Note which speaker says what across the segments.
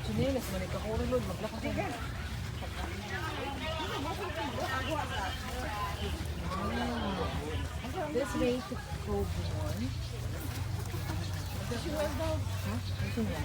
Speaker 1: Chinelas, manika ko rin lord, maglakad ka. This way to Cove 1. Huh? Ito niya.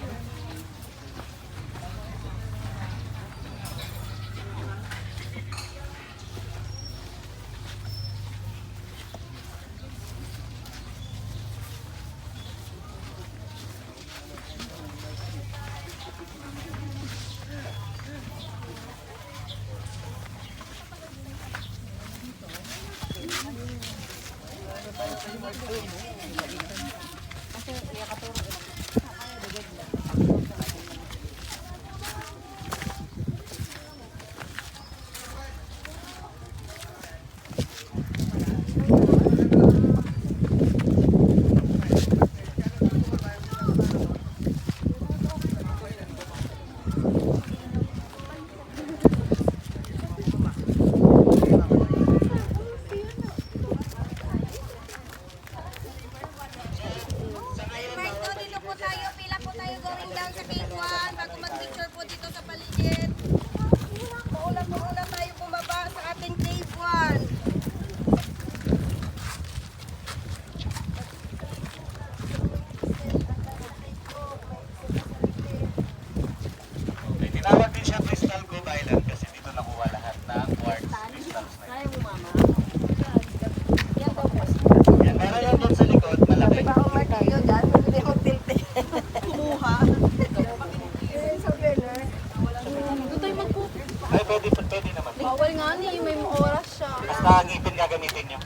Speaker 2: Pwede naman.
Speaker 3: Bawal nga ni, may oras siya.
Speaker 2: Basta ngipin gagamitin nyo.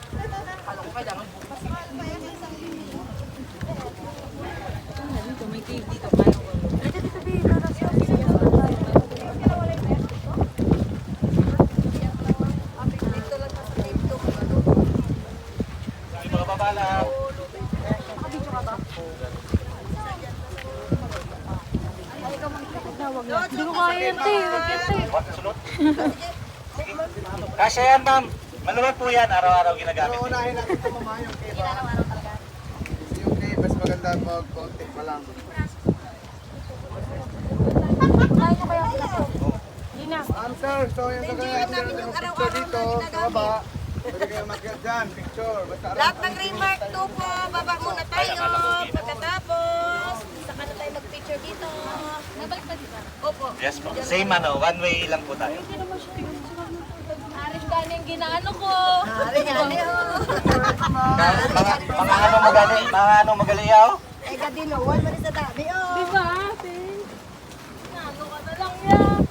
Speaker 1: Alam ko kailangan bukas. Dito, may cave dito. Kaya ko.
Speaker 2: Hindi mga babala.
Speaker 3: Hindi ko kaya yan, te. Wag yan, te.
Speaker 2: Sunod. Sige. Kasya yan, ma'am. Maluwag po yan. Araw-araw ginagamit.
Speaker 4: Unahin natin ito mama yung cave. Yung cave, mas maganda mag-contact pa lang.
Speaker 3: Kaya ko kaya sila to. Hindi na.
Speaker 4: Answer, so yung gagawin natin yung picture dito, sa baba. Pwede kayo mag-get dyan, picture. Basta
Speaker 5: Lahat ng remark 2 po, baba muna tayo. Pagkatapos, saka na tayo mag-picture dito.
Speaker 3: Nabalik pa dito.
Speaker 5: Opo.
Speaker 2: Yes po. Same ano, one way lang po tayo.
Speaker 3: Aris ka na yung ginaano ko.
Speaker 2: Mga ano magali yaw?
Speaker 5: Eh, gadinuan mo rin sa dami, oh.
Speaker 3: Di ba, te? Naano ka na lang yan.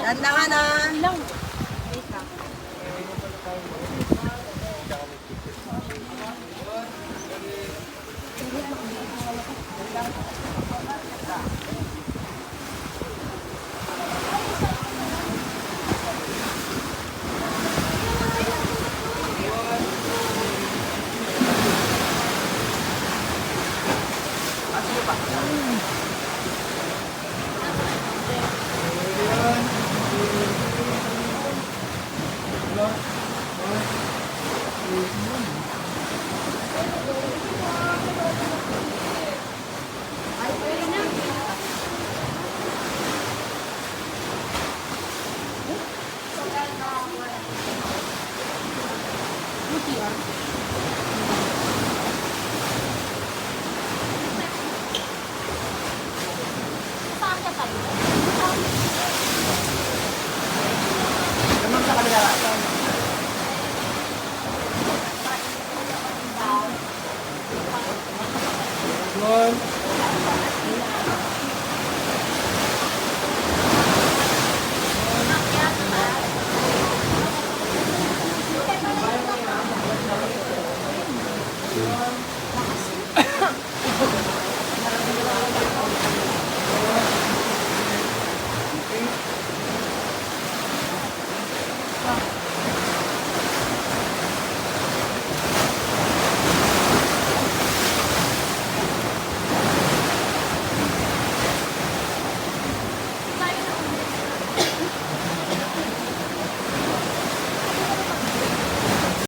Speaker 5: Dandahanan.
Speaker 3: Saan ka tayo?
Speaker 4: naman sa kanila.